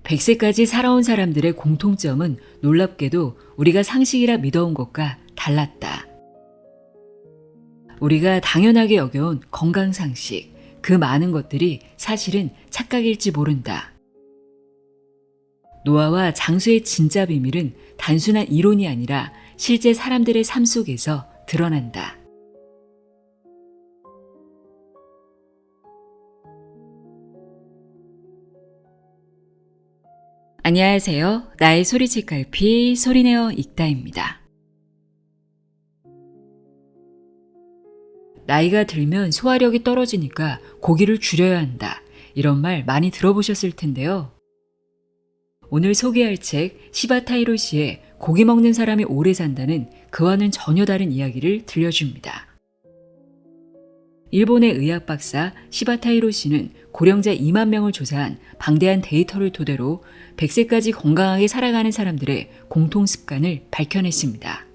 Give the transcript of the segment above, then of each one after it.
100세까지 살아온 사람들의 공통점은 놀랍게도 우리가 상식이라 믿어온 것과 달랐다. 우리가 당연하게 여겨온 건강상식, 그 많은 것들이 사실은 착각일지 모른다. 노화와 장수의 진짜 비밀은 단순한 이론이 아니라 실제 사람들의 삶 속에서 드러난다. 안녕하세요. 나의 소리책 갈피 소리내어 읽다입니다. 나이가 들면 소화력이 떨어지니까 고기를 줄여야 한다. 이런 말 많이 들어보셨을 텐데요. 오늘 소개할 책 시바타 히로시의 고기 먹는 사람이 오래 산다는 그와는 전혀 다른 이야기를 들려줍니다. 일본의 의학 박사 시바타 히로시는 고령자 2만 명을 조사한 방대한 데이터를 토대로 100세까지 건강하게 살아가는 사람들의 공통 습관을 밝혀냈습니다.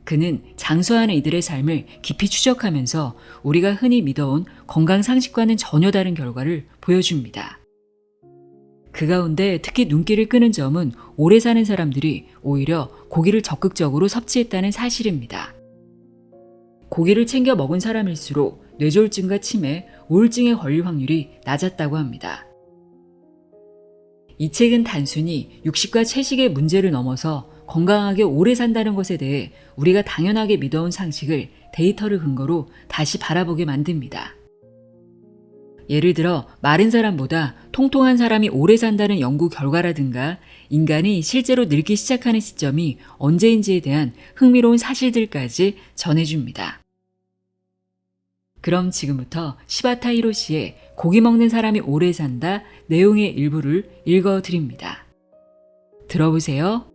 그는 장수하는 이들의 삶을 깊이 추적하면서 우리가 흔히 믿어온 건강 상식과는 전혀 다른 결과를 보여줍니다. 그 가운데 특히 눈길을 끄는 점은 오래 사는 사람들이 오히려 고기를 적극적으로 섭취했다는 사실입니다. 고기를 챙겨 먹은 사람일수록 뇌졸중과 치매, 우울증에 걸릴 확률이 낮았다고 합니다. 이 책은 단순히 육식과 채식의 문제를 넘어서 건강하게 오래 산다는 것에 대해 우리가 당연하게 믿어온 상식을 데이터를 근거로 다시 바라보게 만듭니다. 예를 들어 마른 사람보다 통통한 사람이 오래 산다는 연구 결과라든가 인간이 실제로 늙기 시작하는 시점이 언제인지에 대한 흥미로운 사실들까지 전해줍니다. 그럼 지금부터 시바타 히로시의 고기 먹는 사람이 오래 산다 내용의 일부를 읽어드립니다. 들어보세요.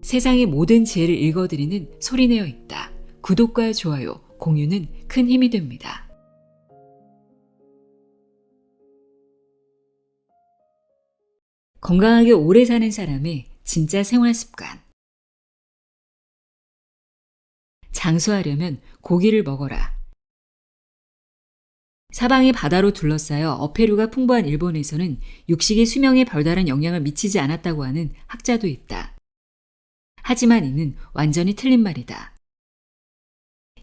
세상의 모든 지혜를 읽어드리는 소리내어 읽다. 구독과 좋아요, 공유는 큰 힘이 됩니다. 건강하게 오래 사는 사람의 진짜 생활 습관. 장수하려면 고기를 먹어라. 사방이 바다로 둘러싸여 어패류가 풍부한 일본에서는 육식이 수명에 별다른 영향을 미치지 않았다고 하는 학자도 있다. 하지만 이는 완전히 틀린 말이다.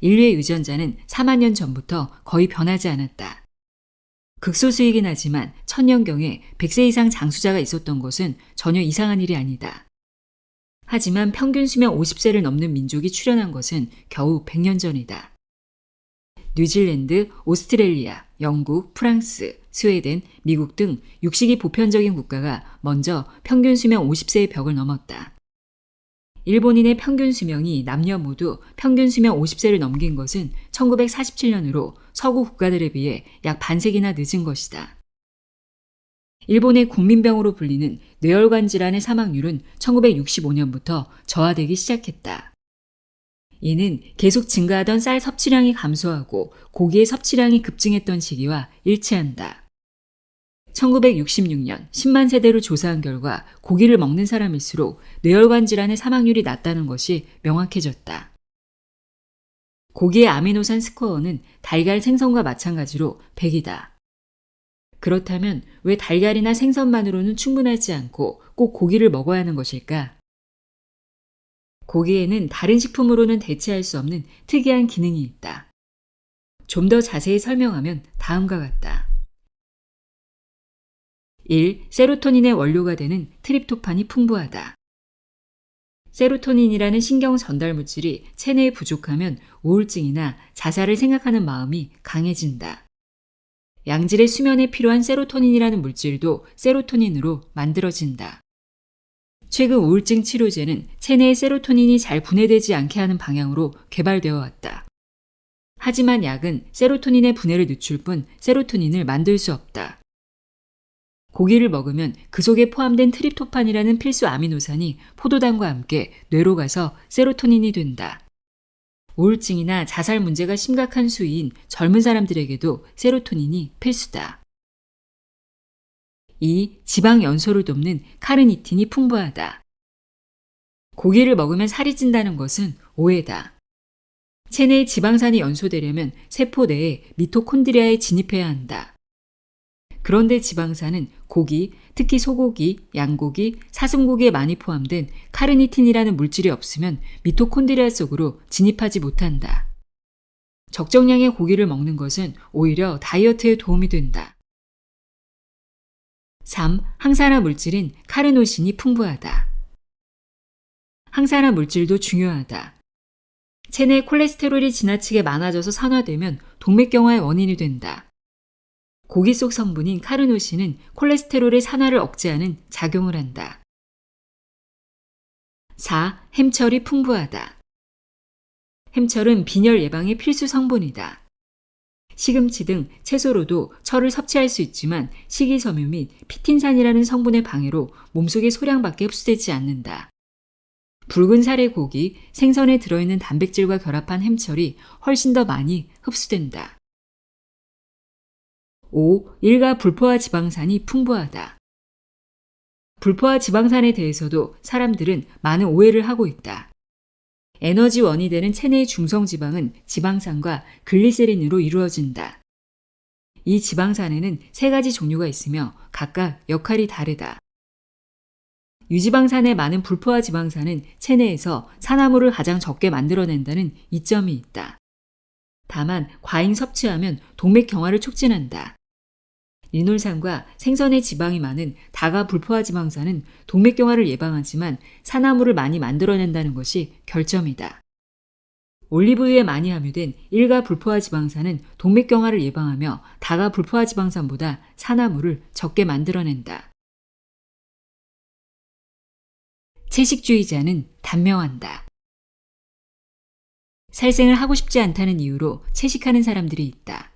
인류의 유전자는 4만 년 전부터 거의 변하지 않았다. 극소수이긴 하지만 천년경에 100세 이상 장수자가 있었던 것은 전혀 이상한 일이 아니다. 하지만 평균 수명 50세를 넘는 민족이 출현한 것은 겨우 100년 전이다. 뉴질랜드, 오스트레일리아, 영국, 프랑스, 스웨덴, 미국 등 육식이 보편적인 국가가 먼저 평균 수명 50세의 벽을 넘었다. 일본인의 평균 수명이 남녀 모두 평균 수명 50세를 넘긴 것은 1947년으로 서구 국가들에 비해 약 반세기나 늦은 것이다. 일본의 국민병으로 불리는 뇌혈관 질환의 사망률은 1965년부터 저하되기 시작했다. 이는 계속 증가하던 쌀 섭취량이 감소하고 고기의 섭취량이 급증했던 시기와 일치한다. 1966년 10만 세대를 조사한 결과 고기를 먹는 사람일수록 뇌혈관 질환의 사망률이 낮다는 것이 명확해졌다. 고기의 아미노산 스코어는 달걀 생선과 마찬가지로 100이다. 그렇다면 왜 달걀이나 생선만으로는 충분하지 않고 꼭 고기를 먹어야 하는 것일까? 고기에는 다른 식품으로는 대체할 수 없는 특이한 기능이 있다. 좀 더 자세히 설명하면 다음과 같다. 1. 세로토닌의 원료가 되는 트립토판이 풍부하다. 세로토닌이라는 신경 전달 물질이 체내에 부족하면 우울증이나 자살을 생각하는 마음이 강해진다. 양질의 수면에 필요한 세로토닌이라는 물질도 세로토닌으로 만들어진다. 최근 우울증 치료제는 체내의 세로토닌이 잘 분해되지 않게 하는 방향으로 개발되어 왔다. 하지만 약은 세로토닌의 분해를 늦출 뿐 세로토닌을 만들 수 없다. 고기를 먹으면 그 속에 포함된 트립토판이라는 필수 아미노산이 포도당과 함께 뇌로 가서 세로토닌이 된다. 우울증이나 자살 문제가 심각한 수위인 젊은 사람들에게도 세로토닌이 필수다. 2. 지방 연소를 돕는 카르니틴이 풍부하다. 고기를 먹으면 살이 찐다는 것은 오해다. 체내에 지방산이 연소되려면 세포 내에 미토콘드리아에 진입해야 한다. 그런데 지방산은 고기, 특히 소고기, 양고기, 사슴고기에 많이 포함된 카르니틴이라는 물질이 없으면 미토콘드리아 속으로 진입하지 못한다. 적정량의 고기를 먹는 것은 오히려 다이어트에 도움이 된다. 3. 항산화 물질인 카르노신이 풍부하다. 항산화 물질도 중요하다. 체내 콜레스테롤이 지나치게 많아져서 산화되면 동맥경화의 원인이 된다. 고기 속 성분인 카르노신은 콜레스테롤의 산화를 억제하는 작용을 한다. 4. 햄철이 풍부하다. 햄철은 빈혈 예방의 필수 성분이다. 시금치 등 채소로도 철을 섭취할 수 있지만 식이섬유 및 피틴산이라는 성분의 방해로 몸속에 소량밖에 흡수되지 않는다. 붉은 살의 고기, 생선에 들어있는 단백질과 결합한 햄철이 훨씬 더 많이 흡수된다. 5. 일가 불포화 지방산이 풍부하다. 불포화 지방산에 대해서도 사람들은 많은 오해를 하고 있다. 에너지원이 되는 체내의 중성지방은 지방산과 글리세린으로 이루어진다. 이 지방산에는 3가지 종류가 있으며 각각 역할이 다르다. 유지방산의 많은 불포화 지방산은 체내에서 산화물을 가장 적게 만들어낸다는 이점이 있다. 다만 과잉 섭취하면 동맥경화를 촉진한다. 리놀산과 생선의 지방이 많은 다가 불포화 지방산은 동맥경화를 예방하지만 산화물을 많이 만들어낸다는 것이 결점이다. 올리브유에 많이 함유된 일가 불포화 지방산은 동맥경화를 예방하며 다가 불포화 지방산보다 산화물을 적게 만들어낸다. 채식주의자는 단명한다. 살생을 하고 싶지 않다는 이유로 채식하는 사람들이 있다.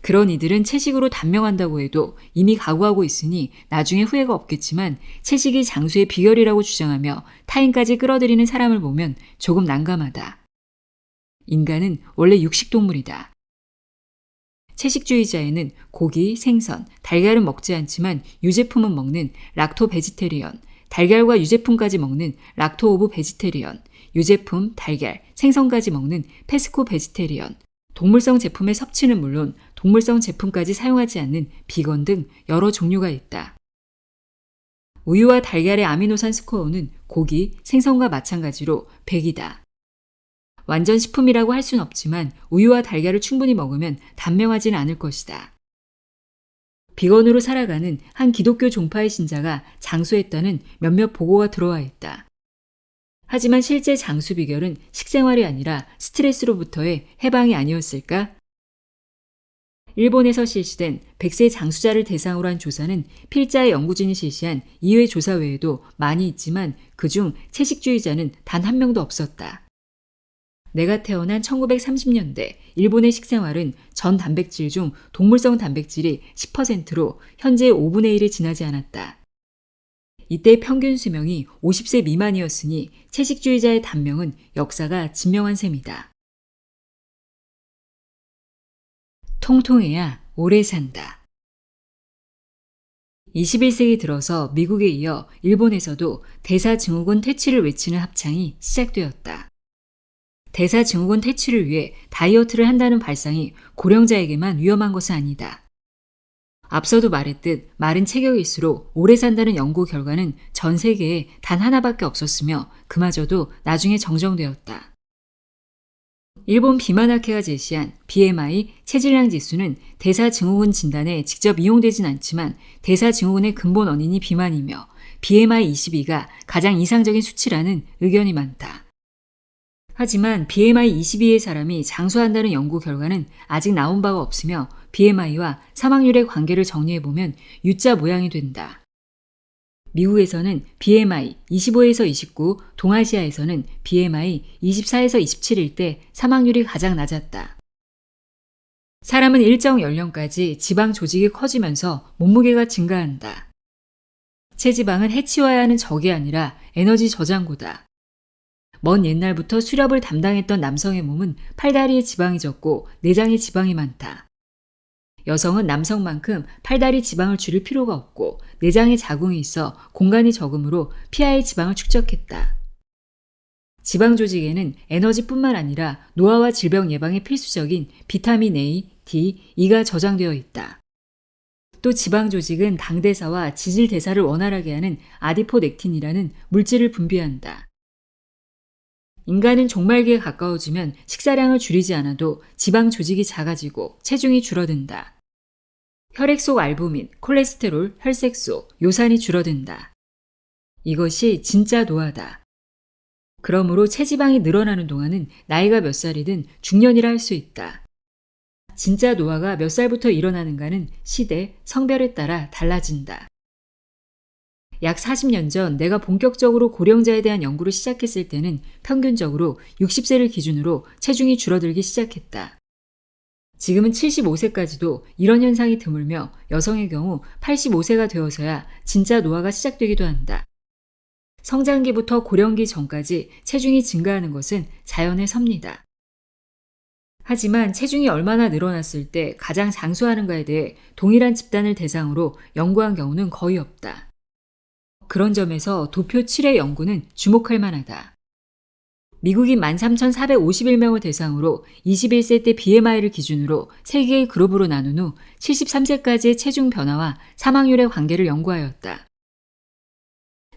그런 이들은 채식으로 단명한다고 해도 이미 각오하고 있으니 나중에 후회가 없겠지만 채식이 장수의 비결이라고 주장하며 타인까지 끌어들이는 사람을 보면 조금 난감하다. 인간은 원래 육식동물이다. 채식주의자에는 고기, 생선, 달걀은 먹지 않지만 유제품은 먹는 락토 베지테리언, 달걀과 유제품까지 먹는 락토 오브 베지테리언, 유제품, 달걀, 생선까지 먹는 페스코 베지테리언, 동물성 제품의 섭취는 물론 동물성 제품까지 사용하지 않는 비건 등 여러 종류가 있다. 우유와 달걀의 아미노산 스코어는 고기, 생선과 마찬가지로 100이다. 완전 식품이라고 할 수는 없지만 우유와 달걀을 충분히 먹으면 단명하지는 않을 것이다. 비건으로 살아가는 한 기독교 종파의 신자가 장수했다는 몇몇 보고가 들어와 있다. 하지만 실제 장수 비결은 식생활이 아니라 스트레스로부터의 해방이 아니었을까? 일본에서 실시된 100세 장수자를 대상으로 한 조사는 필자의 연구진이 실시한 2회 조사 외에도 많이 있지만 그중 채식주의자는 단 한 명도 없었다. 내가 태어난 1930년대 일본의 식생활은 전 단백질 중 동물성 단백질이 10%로 현재의 5분의 1을 지나지 않았다. 이때 평균 수명이 50세 미만이었으니 채식주의자의 단명은 역사가 증명한 셈이다. 통통해야 오래 산다. 21세기 들어서 미국에 이어 일본에서도 대사증후군 퇴치를 외치는 합창이 시작되었다. 대사증후군 퇴치를 위해 다이어트를 한다는 발상이 고령자에게만 위험한 것은 아니다. 앞서도 말했듯 마른 체격일수록 오래 산다는 연구 결과는 전 세계에 단 하나밖에 없었으며 그마저도 나중에 정정되었다. 일본 비만학회가 제시한 BMI 체질량 지수는 대사증후군 진단에 직접 이용되진 않지만 대사증후군의 근본 원인이 비만이며 BMI 22가 가장 이상적인 수치라는 의견이 많다. 하지만 BMI 22의 사람이 장수한다는 연구 결과는 아직 나온 바가 없으며 BMI와 사망률의 관계를 정리해보면 U자 모양이 된다. 미국에서는 BMI 25에서 29, 동아시아에서는 BMI 24에서 27일 때 사망률이 가장 낮았다. 사람은 일정 연령까지 지방 조직이 커지면서 몸무게가 증가한다. 체지방은 해치워야 하는 적이 아니라 에너지 저장고다. 먼 옛날부터 수렵을 담당했던 남성의 몸은 팔다리에 지방이 적고 내장에 지방이 많다. 여성은 남성만큼 팔다리 지방을 줄일 필요가 없고 내장에 자궁이 있어 공간이 적으므로 피하에 지방을 축적했다. 지방 조직에는 에너지뿐만 아니라 노화와 질병 예방에 필수적인 비타민 A, D, E가 저장되어 있다. 또 지방 조직은 당대사와 지질대사를 원활하게 하는 아디포넥틴이라는 물질을 분비한다. 인간은 종말기에 가까워지면 식사량을 줄이지 않아도 지방 조직이 작아지고 체중이 줄어든다. 혈액 속 알부민, 콜레스테롤, 혈색소, 요산이 줄어든다. 이것이 진짜 노화다. 그러므로 체지방이 늘어나는 동안은 나이가 몇 살이든 중년이라 할 수 있다. 진짜 노화가 몇 살부터 일어나는가는 시대, 성별에 따라 달라진다. 약 40년 전 내가 본격적으로 고령자에 대한 연구를 시작했을 때는 평균적으로 60세를 기준으로 체중이 줄어들기 시작했다. 지금은 75세까지도 이런 현상이 드물며 여성의 경우 85세가 되어서야 진짜 노화가 시작되기도 한다. 성장기부터 고령기 전까지 체중이 증가하는 것은 자연의 섭니다. 하지만 체중이 얼마나 늘어났을 때 가장 장수하는가에 대해 동일한 집단을 대상으로 연구한 경우는 거의 없다. 그런 점에서 도표 7의 연구는 주목할 만하다. 미국인 13,451명을 대상으로 21세 때 BMI를 기준으로 3개의 그룹으로 나눈 후 73세까지의 체중 변화와 사망률의 관계를 연구하였다.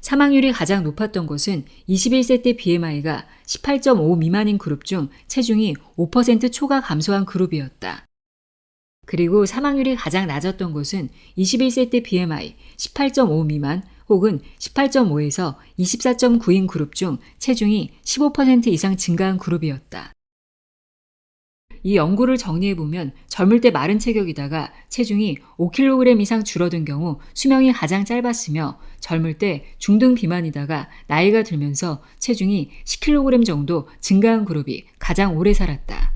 사망률이 가장 높았던 것은 21세 때 BMI가 18.5 미만인 그룹 중 체중이 5% 초과 감소한 그룹이었다. 그리고 사망률이 가장 낮았던 것은 21세 때 BMI 18.5 미만 혹은 18.5에서 24.9인 그룹 중 체중이 15% 이상 증가한 그룹이었다. 이 연구를 정리해보면 젊을 때 마른 체격이다가 체중이 5kg 이상 줄어든 경우 수명이 가장 짧았으며 젊을 때 중등 비만이다가 나이가 들면서 체중이 10kg 정도 증가한 그룹이 가장 오래 살았다.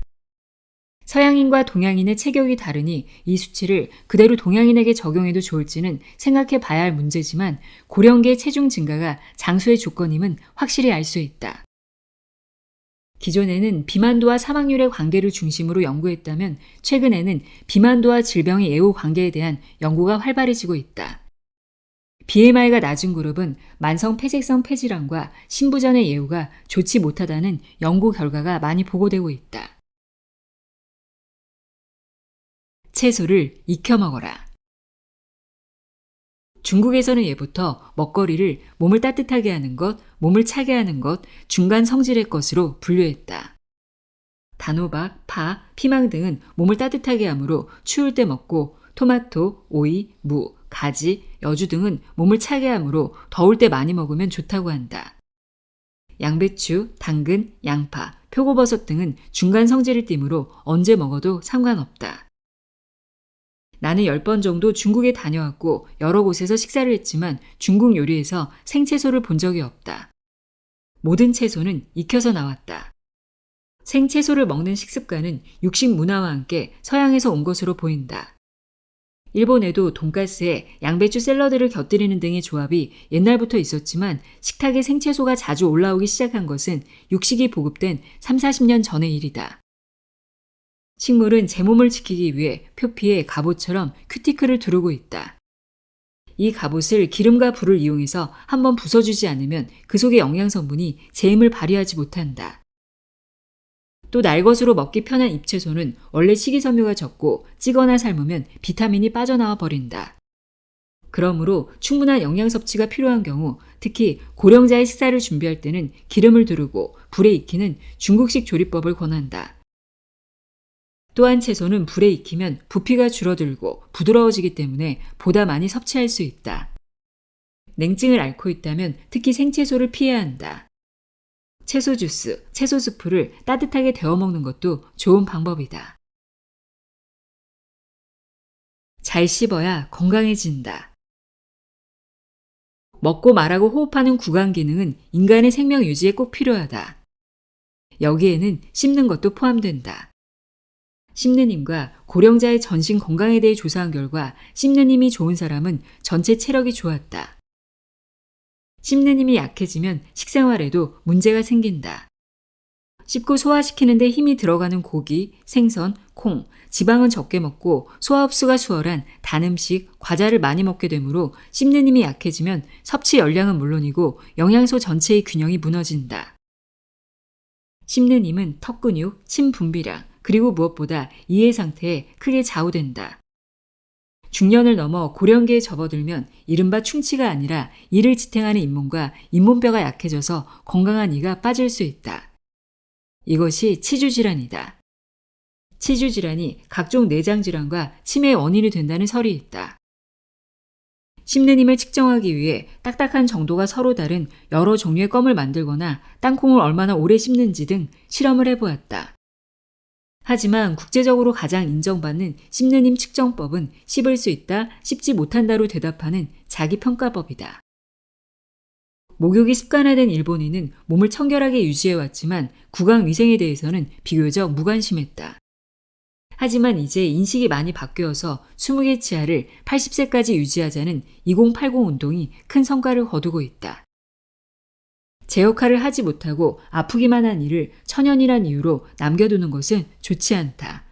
서양인과 동양인의 체격이 다르니 이 수치를 그대로 동양인에게 적용해도 좋을지는 생각해 봐야 할 문제지만 고령계의 체중 증가가 장수의 조건임은 확실히 알 수 있다. 기존에는 비만도와 사망률의 관계를 중심으로 연구했다면 최근에는 비만도와 질병의 예후 관계에 대한 연구가 활발해지고 있다. BMI가 낮은 그룹은 만성 폐색성 폐질환과 신부전의 예후가 좋지 못하다는 연구 결과가 많이 보고되고 있다. 채소를 익혀 먹어라. 중국에서는 예부터 먹거리를 몸을 따뜻하게 하는 것, 몸을 차게 하는 것, 중간 성질의 것으로 분류했다. 단호박, 파, 피망 등은 몸을 따뜻하게 하므로 추울 때 먹고 토마토, 오이, 무, 가지, 여주 등은 몸을 차게 하므로 더울 때 많이 먹으면 좋다고 한다. 양배추, 당근, 양파, 표고버섯 등은 중간 성질을 띠므로 언제 먹어도 상관없다. 나는 10번 정도 중국에 다녀왔고 여러 곳에서 식사를 했지만 중국 요리에서 생채소를 본 적이 없다. 모든 채소는 익혀서 나왔다. 생채소를 먹는 식습관은 육식 문화와 함께 서양에서 온 것으로 보인다. 일본에도 돈가스에 양배추 샐러드를 곁들이는 등의 조합이 옛날부터 있었지만 식탁에 생채소가 자주 올라오기 시작한 것은 육식이 보급된 30-40년 전의 일이다. 식물은 제 몸을 지키기 위해 표피에 갑옷처럼 큐티클을 두르고 있다. 이 갑옷을 기름과 불을 이용해서 한번 부숴주지 않으면 그 속의 영양성분이 제 힘을 발휘하지 못한다. 또 날것으로 먹기 편한 잎채소는 원래 식이섬유가 적고 찌거나 삶으면 비타민이 빠져나와 버린다. 그러므로 충분한 영양 섭취가 필요한 경우 특히 고령자의 식사를 준비할 때는 기름을 두르고 불에 익히는 중국식 조리법을 권한다. 또한 채소는 불에 익히면 부피가 줄어들고 부드러워지기 때문에 보다 많이 섭취할 수 있다. 냉증을 앓고 있다면 특히 생채소를 피해야 한다. 채소 주스, 채소 스프를 따뜻하게 데워 먹는 것도 좋은 방법이다. 잘 씹어야 건강해진다. 먹고 말하고 호흡하는 구강 기능은 인간의 생명 유지에 꼭 필요하다. 여기에는 씹는 것도 포함된다. 씹는 힘과 고령자의 전신 건강에 대해 조사한 결과 씹는 힘이 좋은 사람은 전체 체력이 좋았다. 씹는 힘이 약해지면 식생활에도 문제가 생긴다. 씹고 소화시키는 데 힘이 들어가는 고기, 생선, 콩, 지방은 적게 먹고 소화 흡수가 수월한 단 음식, 과자를 많이 먹게 되므로 씹는 힘이 약해지면 섭취 열량은 물론이고 영양소 전체의 균형이 무너진다. 씹는 힘은 턱 근육, 침 분비량, 그리고 무엇보다 이해 상태에 크게 좌우된다. 중년을 넘어 고령기에 접어들면 이른바 충치가 아니라 이를 지탱하는 잇몸과 잇몸뼈가 약해져서 건강한 이가 빠질 수 있다. 이것이 치주질환이다. 치주질환이 각종 내장질환과 치매의 원인이 된다는 설이 있다. 씹는 힘을 측정하기 위해 딱딱한 정도가 서로 다른 여러 종류의 껌을 만들거나 땅콩을 얼마나 오래 씹는지 등 실험을 해보았다. 하지만 국제적으로 가장 인정받는 씹는 힘 측정법은 씹을 수 있다, 씹지 못한다로 대답하는 자기평가법이다. 목욕이 습관화된 일본인은 몸을 청결하게 유지해왔지만 구강 위생에 대해서는 비교적 무관심했다. 하지만 이제 인식이 많이 바뀌어서 20개 치아를 80세까지 유지하자는 2080 운동이 큰 성과를 거두고 있다. 제 역할을 하지 못하고 아프기만 한 이를 천연이란 이유로 남겨두는 것은 좋지 않다.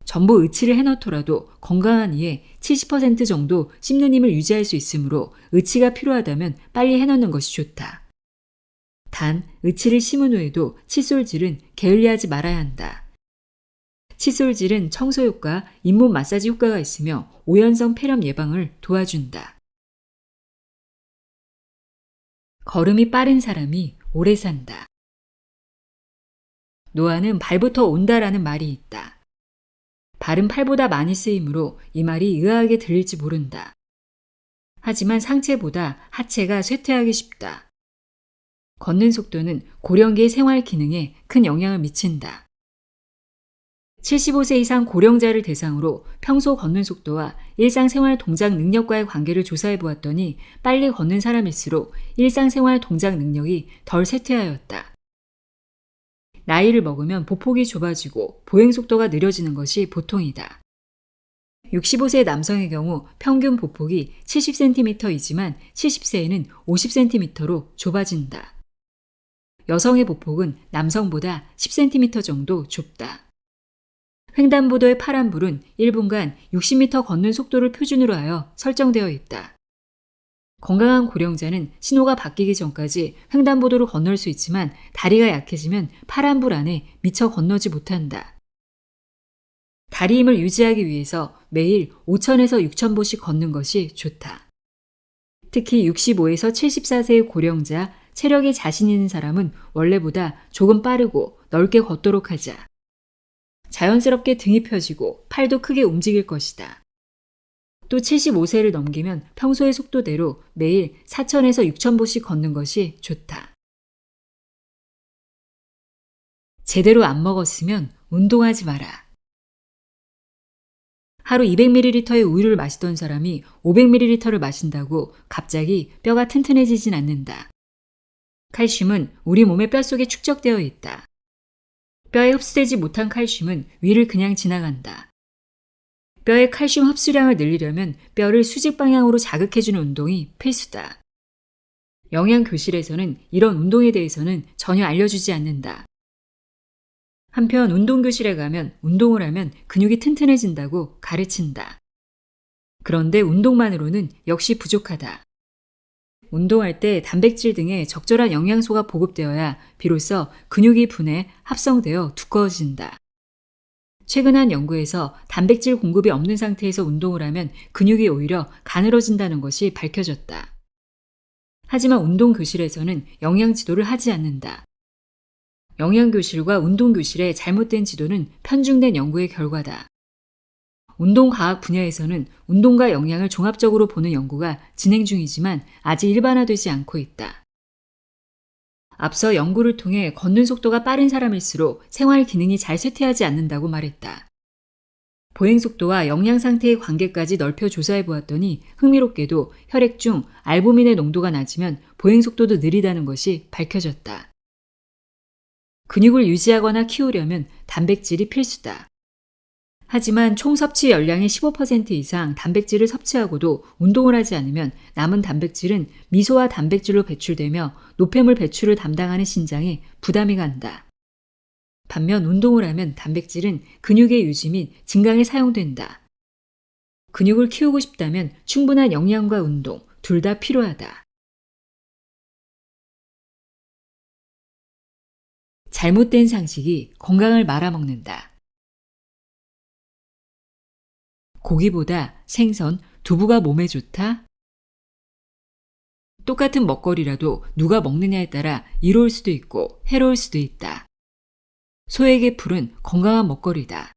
전부 의치를 해놓더라도 건강한 이의 70% 정도 씹는 힘을 유지할 수 있으므로 의치가 필요하다면 빨리 해놓는 것이 좋다. 단, 의치를 심은 후에도 칫솔질은 게을리하지 말아야 한다. 칫솔질은 청소 효과, 잇몸 마사지 효과가 있으며 오연성 폐렴 예방을 도와준다. 걸음이 빠른 사람이 오래 산다. 노화는 발부터 온다라는 말이 있다. 발은 팔보다 많이 쓰이므로 이 말이 의아하게 들릴지 모른다. 하지만 상체보다 하체가 쇠퇴하기 쉽다. 걷는 속도는 고령기의 생활 기능에 큰 영향을 미친다. 75세 이상 고령자를 대상으로 평소 걷는 속도와 일상생활 동작 능력과의 관계를 조사해 보았더니 빨리 걷는 사람일수록 일상생활 동작 능력이 덜 쇠퇴하였다. 나이를 먹으면 보폭이 좁아지고 보행 속도가 느려지는 것이 보통이다. 65세 남성의 경우 평균 보폭이 70cm이지만 70세에는 50cm로 좁아진다. 여성의 보폭은 남성보다 10cm 정도 좁다. 횡단보도의 파란불은 1분간 60m 걷는 속도를 표준으로 하여 설정되어 있다. 건강한 고령자는 신호가 바뀌기 전까지 횡단보도를 건널 수 있지만 다리가 약해지면 파란불 안에 미처 건너지 못한다. 다리 힘을 유지하기 위해서 매일 5,000에서 6,000보씩 걷는 것이 좋다. 특히 65에서 74세의 고령자, 체력에 자신 있는 사람은 원래보다 조금 빠르고 넓게 걷도록 하자. 자연스럽게 등이 펴지고 팔도 크게 움직일 것이다. 또 75세를 넘기면 평소의 속도대로 매일 4,000에서 6,000보씩 걷는 것이 좋다. 제대로 안 먹었으면 운동하지 마라. 하루 200ml의 우유를 마시던 사람이 500ml를 마신다고 갑자기 뼈가 튼튼해지진 않는다. 칼슘은 우리 몸의 뼛속에 축적되어 있다. 뼈에 흡수되지 못한 칼슘은 위를 그냥 지나간다. 뼈의 칼슘 흡수량을 늘리려면 뼈를 수직 방향으로 자극해주는 운동이 필수다. 영양교실에서는 이런 운동에 대해서는 전혀 알려주지 않는다. 한편 운동교실에 가면 운동을 하면 근육이 튼튼해진다고 가르친다. 그런데 운동만으로는 역시 부족하다. 운동할 때 단백질 등의 적절한 영양소가 보급되어야 비로소 근육이 분해, 합성되어 두꺼워진다. 최근 한 연구에서 단백질 공급이 없는 상태에서 운동을 하면 근육이 오히려 가늘어진다는 것이 밝혀졌다. 하지만 운동교실에서는 영양 지도를 하지 않는다. 영양교실과 운동교실의 잘못된 지도는 편중된 연구의 결과다. 운동과학 분야에서는 운동과 영양을 종합적으로 보는 연구가 진행 중이지만 아직 일반화되지 않고 있다. 앞서 연구를 통해 걷는 속도가 빠른 사람일수록 생활 기능이 잘 쇠퇴하지 않는다고 말했다. 보행 속도와 영양 상태의 관계까지 넓혀 조사해 보았더니 흥미롭게도 혈액 중 알부민의 농도가 낮으면 보행 속도도 느리다는 것이 밝혀졌다. 근육을 유지하거나 키우려면 단백질이 필수다. 하지만 총 섭취 열량의 15% 이상 단백질을 섭취하고도 운동을 하지 않으면 남은 단백질은 미소화 단백질로 배출되며 노폐물 배출을 담당하는 신장에 부담이 간다. 반면 운동을 하면 단백질은 근육의 유지 및 증강에 사용된다. 근육을 키우고 싶다면 충분한 영양과 운동, 둘 다 필요하다. 잘못된 상식이 건강을 말아먹는다. 고기보다 생선, 두부가 몸에 좋다? 똑같은 먹거리라도 누가 먹느냐에 따라 이로울 수도 있고 해로울 수도 있다. 소에게 풀은 건강한 먹거리다.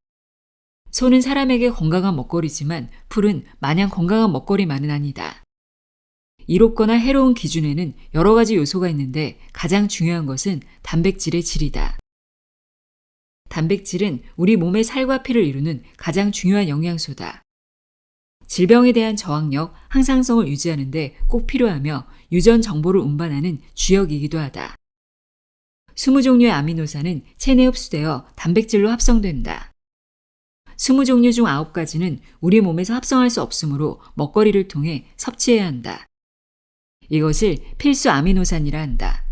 소는 사람에게 건강한 먹거리지만 풀은 마냥 건강한 먹거리만은 아니다. 이롭거나 해로운 기준에는 여러 가지 요소가 있는데 가장 중요한 것은 단백질의 질이다. 단백질은 우리 몸의 살과 피를 이루는 가장 중요한 영양소다. 질병에 대한 저항력, 항상성을 유지하는 데 꼭 필요하며 유전 정보를 운반하는 주역이기도 하다. 20종류의 아미노산은 체내에 흡수되어 단백질로 합성된다. 20종류 중 9가지는 우리 몸에서 합성할 수 없으므로 먹거리를 통해 섭취해야 한다. 이것을 필수 아미노산이라 한다.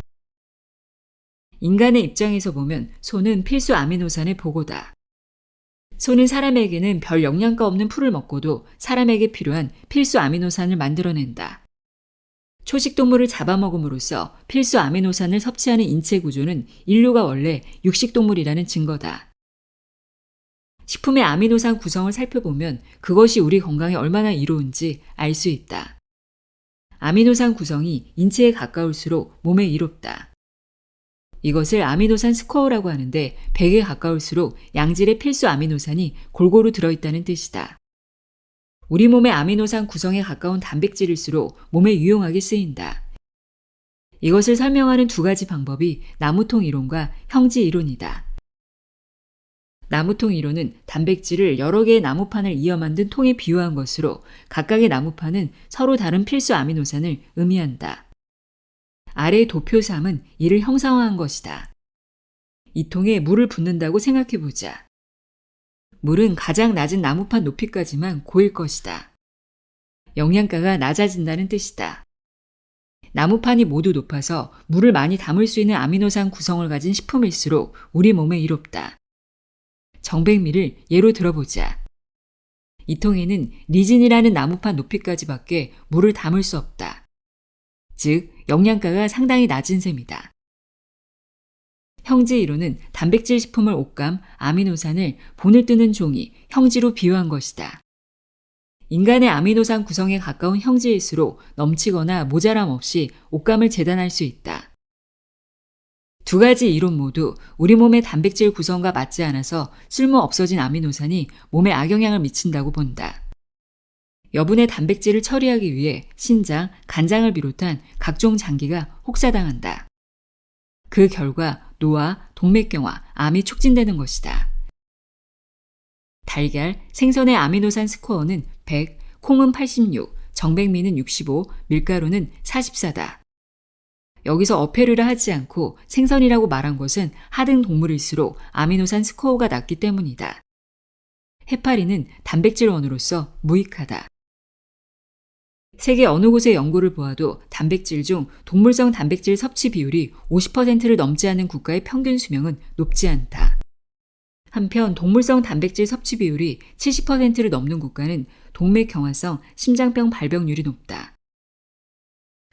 인간의 입장에서 보면 소는 필수 아미노산의 보고다. 소는 사람에게는 별 영양가 없는 풀을 먹고도 사람에게 필요한 필수 아미노산을 만들어낸다. 초식동물을 잡아먹음으로써 필수 아미노산을 섭취하는 인체 구조는 인류가 원래 육식동물이라는 증거다. 식품의 아미노산 구성을 살펴보면 그것이 우리 건강에 얼마나 이로운지 알 수 있다. 아미노산 구성이 인체에 가까울수록 몸에 이롭다. 이것을 아미노산 스코어라고 하는데 100에 가까울수록 양질의 필수 아미노산이 골고루 들어있다는 뜻이다. 우리 몸의 아미노산 구성에 가까운 단백질일수록 몸에 유용하게 쓰인다. 이것을 설명하는 2가지 방법이 나무통 이론과 형지 이론이다. 나무통 이론은 단백질을 여러 개의 나무판을 이어 만든 통에 비유한 것으로 각각의 나무판은 서로 다른 필수 아미노산을 의미한다. 아래의 도표 3은 이를 형상화한 것이다. 이 통에 물을 붓는다고 생각해보자. 물은 가장 낮은 나무판 높이까지만 고일 것이다. 영양가가 낮아진다는 뜻이다. 나무판이 모두 높아서 물을 많이 담을 수 있는 아미노산 구성을 가진 식품일수록 우리 몸에 이롭다. 정백미를 예로 들어보자. 이 통에는 리진이라는 나무판 높이까지밖에 물을 담을 수 없다. 즉, 영양가가 상당히 낮은 셈이다. 형지 이론은 단백질 식품을 옥감, 아미노산을 본을 뜨는 종이, 형지로 비유한 것이다. 인간의 아미노산 구성에 가까운 형지일수록 넘치거나 모자람 없이 옥감을 재단할 수 있다. 2가지 이론 모두 우리 몸의 단백질 구성과 맞지 않아서 쓸모 없어진 아미노산이 몸에 악영향을 미친다고 본다. 여분의 단백질을 처리하기 위해 신장, 간장을 비롯한 각종 장기가 혹사당한다. 그 결과 노화, 동맥경화, 암이 촉진되는 것이다. 달걀, 생선의 아미노산 스코어는 100, 콩은 86, 정백미는 65, 밀가루는 44다. 여기서 어패류라 하지 않고 생선이라고 말한 것은 하등 동물일수록 아미노산 스코어가 낮기 때문이다. 해파리는 단백질원으로서 무익하다. 세계 어느 곳의 연구를 보아도 단백질 중 동물성 단백질 섭취 비율이 50%를 넘지 않은 국가의 평균 수명은 높지 않다. 한편 동물성 단백질 섭취 비율이 70%를 넘는 국가는 동맥경화성 심장병 발병률이 높다.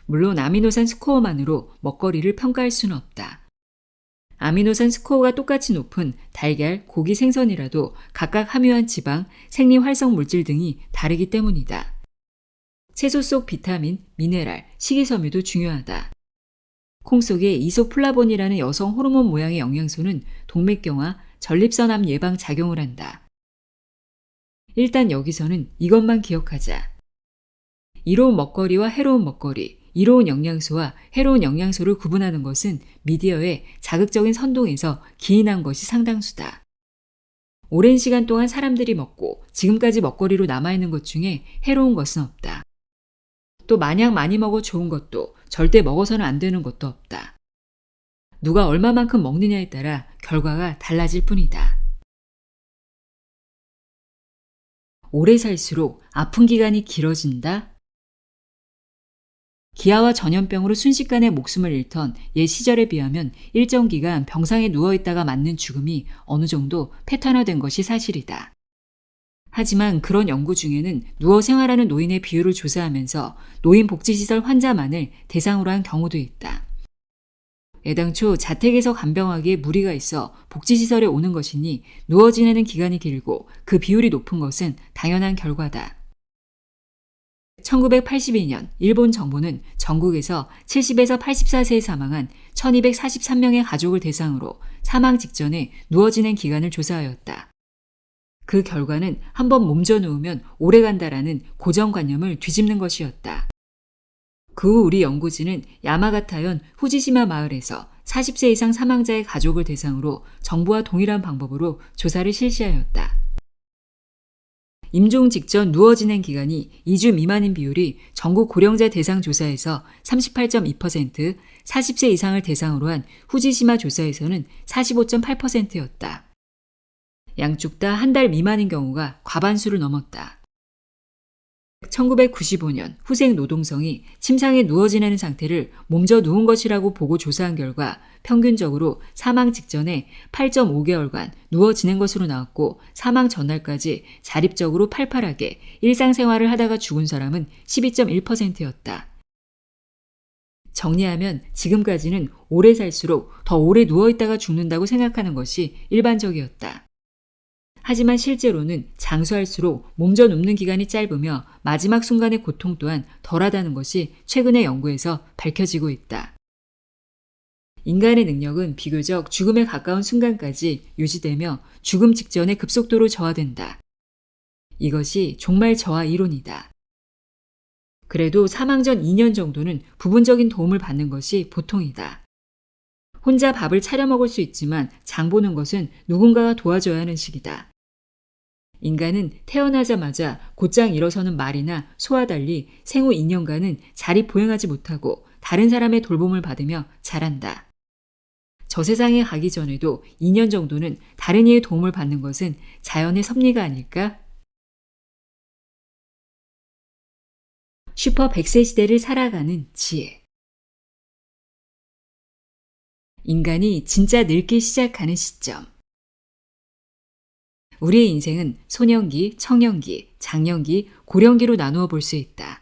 물론 아미노산 스코어만으로 먹거리를 평가할 수는 없다. 아미노산 스코어가 똑같이 높은 달걀, 고기, 생선이라도 각각 함유한 지방, 생리활성 물질 등이 다르기 때문이다. 채소 속 비타민, 미네랄, 식이섬유도 중요하다. 콩 속의 이소플라본이라는 여성 호르몬 모양의 영양소는 동맥경화, 전립선암 예방 작용을 한다. 일단 여기서는 이것만 기억하자. 이로운 먹거리와 해로운 먹거리, 이로운 영양소와 해로운 영양소를 구분하는 것은 미디어의 자극적인 선동에서 기인한 것이 상당수다. 오랜 시간 동안 사람들이 먹고 지금까지 먹거리로 남아있는 것 중에 해로운 것은 없다. 또 마냥 많이 먹어 좋은 것도 절대 먹어서는 안 되는 것도 없다. 누가 얼마만큼 먹느냐에 따라 결과가 달라질 뿐이다. 오래 살수록 아픈 기간이 길어진다? 기아와 전염병으로 순식간에 목숨을 잃던 옛 시절에 비하면 일정 기간 병상에 누워있다가 맞는 죽음이 어느 정도 패턴화된 것이 사실이다. 하지만 그런 연구 중에는 누워 생활하는 노인의 비율을 조사하면서 노인복지시설 환자만을 대상으로 한 경우도 있다. 애당초 자택에서 간병하기에 무리가 있어 복지시설에 오는 것이니 누워 지내는 기간이 길고 그 비율이 높은 것은 당연한 결과다. 1982년 일본 정부는 전국에서 70에서 84세에 사망한 1243명의 가족을 대상으로 사망 직전에 누워 지낸 기간을 조사하였다. 그 결과는 한번 몸져 누우면 오래 간다라는 고정관념을 뒤집는 것이었다. 그 후 우리 연구진은 야마가타현 후지시마 마을에서 40세 이상 사망자의 가족을 대상으로 정부와 동일한 방법으로 조사를 실시하였다. 임종 직전 누워 지낸 기간이 2주 미만인 비율이 전국 고령자 대상 조사에서 38.2%, 40세 이상을 대상으로 한 후지시마 조사에서는 45.8%였다. 양쪽 다 한 달 미만인 경우가 과반수를 넘었다. 1995년 후생 노동성이 침상에 누워 지내는 상태를 몸져 누운 것이라고 보고 조사한 결과 평균적으로 사망 직전에 8.5개월간 누워 지낸 것으로 나왔고 사망 전날까지 자립적으로 팔팔하게 일상생활을 하다가 죽은 사람은 12.1%였다. 정리하면 지금까지는 오래 살수록 더 오래 누워있다가 죽는다고 생각하는 것이 일반적이었다. 하지만 실제로는 장수할수록 몸져 눕는 기간이 짧으며 마지막 순간의 고통 또한 덜하다는 것이 최근의 연구에서 밝혀지고 있다. 인간의 능력은 비교적 죽음에 가까운 순간까지 유지되며 죽음 직전에 급속도로 저하된다. 이것이 종말 저하 이론이다. 그래도 사망 전 2년 정도는 부분적인 도움을 받는 것이 보통이다. 혼자 밥을 차려 먹을 수 있지만 장 보는 것은 누군가가 도와줘야 하는 시기다. 인간은 태어나자마자 곧장 일어서는 말이나 소와 달리 생후 2년간은 자리 보행하지 못하고 다른 사람의 돌봄을 받으며 자란다. 저 세상에 가기 전에도 2년 정도는 다른 이의 도움을 받는 것은 자연의 섭리가 아닐까? 슈퍼 100세 시대를 살아가는 지혜. 인간이 진짜 늙기 시작하는 시점. 우리의 인생은 소년기, 청년기, 장년기, 고령기로 나누어 볼 수 있다.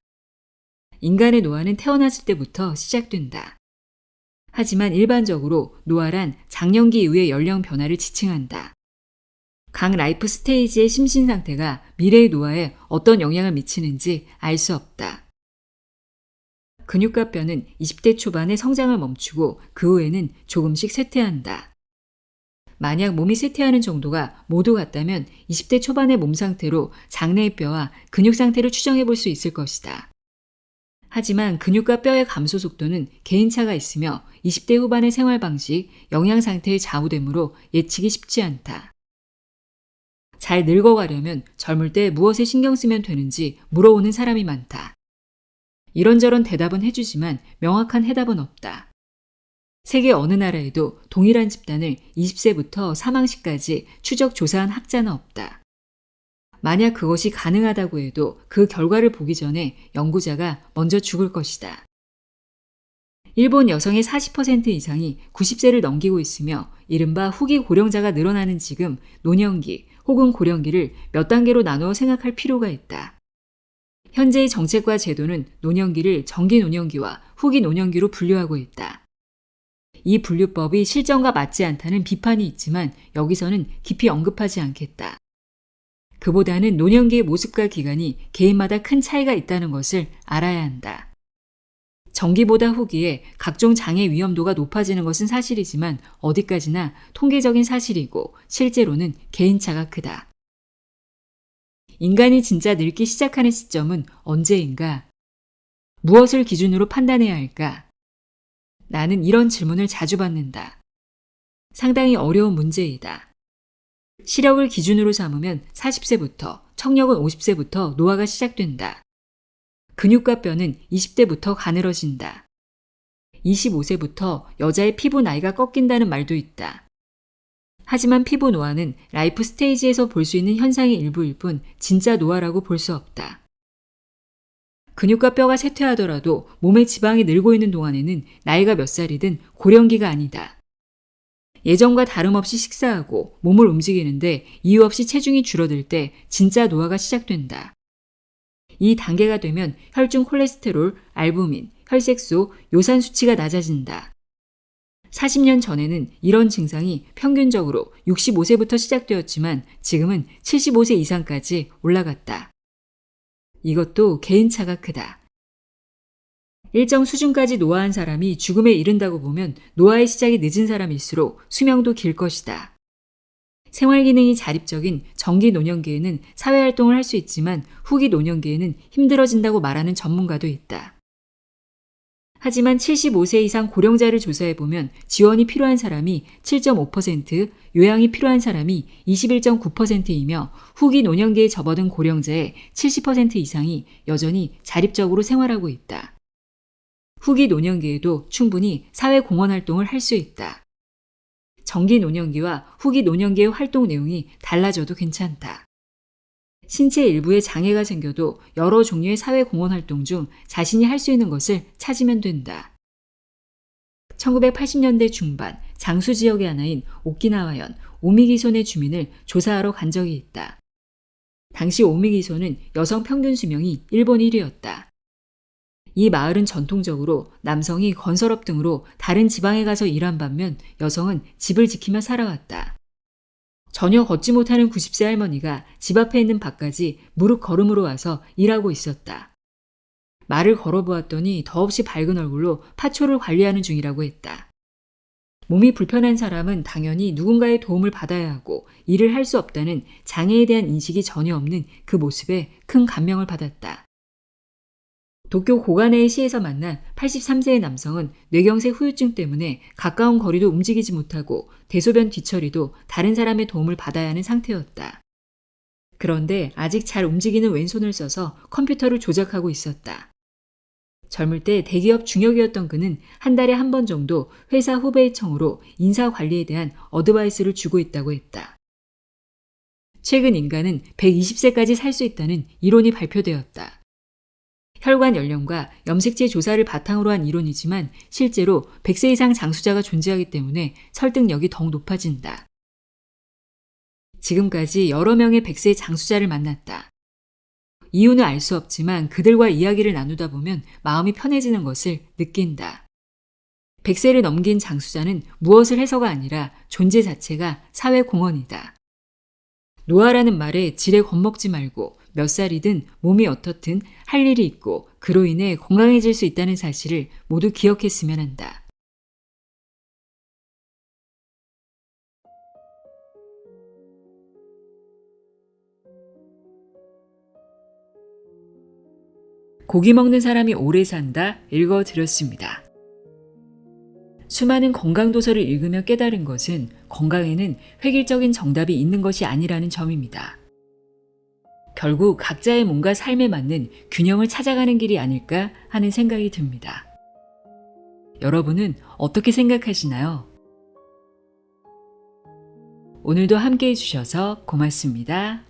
인간의 노화는 태어났을 때부터 시작된다. 하지만 일반적으로 노화란 장년기 이후의 연령 변화를 지칭한다. 각 라이프 스테이지의 심신 상태가 미래의 노화에 어떤 영향을 미치는지 알 수 없다. 근육과 뼈는 20대 초반에 성장을 멈추고 그 후에는 조금씩 쇠퇴한다. 만약 몸이 쇠퇴하는 정도가 모두 같다면 20대 초반의 몸 상태로 장래의 뼈와 근육 상태를 추정해 볼 수 있을 것이다. 하지만 근육과 뼈의 감소 속도는 개인차가 있으며 20대 후반의 생활 방식, 영양 상태의 좌우되므로 예측이 쉽지 않다. 잘 늙어가려면 젊을 때 무엇에 신경 쓰면 되는지 물어오는 사람이 많다. 이런저런 대답은 해주지만 명확한 해답은 없다. 세계 어느 나라에도 동일한 집단을 20세부터 사망 시까지 추적 조사한 학자는 없다. 만약 그것이 가능하다고 해도 그 결과를 보기 전에 연구자가 먼저 죽을 것이다. 일본 여성의 40% 이상이 90세를 넘기고 있으며 이른바 후기 고령자가 늘어나는 지금 노년기 혹은 고령기를 몇 단계로 나누어 생각할 필요가 있다. 현재의 정책과 제도는 노년기를 정기 노년기와 후기 노년기로 분류하고 있다. 이 분류법이 실정과 맞지 않다는 비판이 있지만 여기서는 깊이 언급하지 않겠다. 그보다는 노년기의 모습과 기간이 개인마다 큰 차이가 있다는 것을 알아야 한다. 정기보다 후기에 각종 장애 위험도가 높아지는 것은 사실이지만 어디까지나 통계적인 사실이고 실제로는 개인차가 크다. 인간이 진짜 늙기 시작하는 시점은 언제인가? 무엇을 기준으로 판단해야 할까? 나는 이런 질문을 자주 받는다. 상당히 어려운 문제이다. 시력을 기준으로 삼으면 40세부터, 청력은 50세부터 노화가 시작된다. 근육과 뼈는 20대부터 가늘어진다. 25세부터 여자의 피부 나이가 꺾인다는 말도 있다. 하지만 피부 노화는 라이프 스테이지에서 볼 수 있는 현상의 일부일 뿐 진짜 노화라고 볼 수 없다. 근육과 뼈가 쇠퇴하더라도 몸의 지방이 늘고 있는 동안에는 나이가 몇 살이든 고령기가 아니다. 예전과 다름없이 식사하고 몸을 움직이는데 이유 없이 체중이 줄어들 때 진짜 노화가 시작된다. 이 단계가 되면 혈중 콜레스테롤, 알부민, 혈색소, 요산 수치가 낮아진다. 40년 전에는 이런 증상이 평균적으로 65세부터 시작되었지만 지금은 75세 이상까지 올라갔다. 이것도 개인차가 크다. 일정 수준까지 노화한 사람이 죽음에 이른다고 보면 노화의 시작이 늦은 사람일수록 수명도 길 것이다. 생활기능이 자립적인 정기 노년기에는 사회활동을 할 수 있지만 후기 노년기에는 힘들어진다고 말하는 전문가도 있다. 하지만 75세 이상 고령자를 조사해보면 지원이 필요한 사람이 7.5%, 요양이 필요한 사람이 21.9%이며 후기 노년기에 접어든 고령자의 70% 이상이 여전히 자립적으로 생활하고 있다. 후기 노년기에도 충분히 사회공헌 활동을 할 수 있다. 정기 노년기와 후기 노년기의 활동 내용이 달라져도 괜찮다. 신체 일부에 장애가 생겨도 여러 종류의 사회공헌 활동 중 자신이 할 수 있는 것을 찾으면 된다. 1980년대 중반 장수 지역의 하나인 오키나와현 오미기손의 주민을 조사하러 간 적이 있다. 당시 오미기손은 여성 평균 수명이 일본 1위였다. 이 마을은 전통적으로 남성이 건설업 등으로 다른 지방에 가서 일한 반면 여성은 집을 지키며 살아왔다. 전혀 걷지 못하는 90세 할머니가 집 앞에 있는 밭까지 무릎 걸음으로 와서 일하고 있었다. 말을 걸어보았더니 더없이 밝은 얼굴로 파초를 관리하는 중이라고 했다. 몸이 불편한 사람은 당연히 누군가의 도움을 받아야 하고 일을 할 수 없다는 장애에 대한 인식이 전혀 없는 그 모습에 큰 감명을 받았다. 도쿄 고가네의 시에서 만난 83세의 남성은 뇌경색 후유증 때문에 가까운 거리도 움직이지 못하고 대소변 뒤처리도 다른 사람의 도움을 받아야 하는 상태였다. 그런데 아직 잘 움직이는 왼손을 써서 컴퓨터를 조작하고 있었다. 젊을 때 대기업 중역이었던 그는 한 달에 한 번 정도 회사 후배의 청으로 인사 관리에 대한 어드바이스를 주고 있다고 했다. 최근 인간은 120세까지 살 수 있다는 이론이 발표되었다. 혈관 연령과 염색체 조사를 바탕으로 한 이론이지만 실제로 100세 이상 장수자가 존재하기 때문에 설득력이 더욱 높아진다. 지금까지 여러 명의 100세 장수자를 만났다. 이유는 알 수 없지만 그들과 이야기를 나누다 보면 마음이 편해지는 것을 느낀다. 100세를 넘긴 장수자는 무엇을 해서가 아니라 존재 자체가 사회공헌이다. 노화라는 말에 지레 겁먹지 말고 몇 살이든 몸이 어떻든 할 일이 있고 그로 인해 건강해질 수 있다는 사실을 모두 기억했으면 한다. 고기 먹는 사람이 오래 산다 읽어드렸습니다. 수많은 건강도서를 읽으며 깨달은 것은 건강에는 획일적인 정답이 있는 것이 아니라는 점입니다. 결국 각자의 몸과 삶에 맞는 균형을 찾아가는 길이 아닐까 하는 생각이 듭니다. 여러분은 어떻게 생각하시나요? 오늘도 함께 해주셔서 고맙습니다.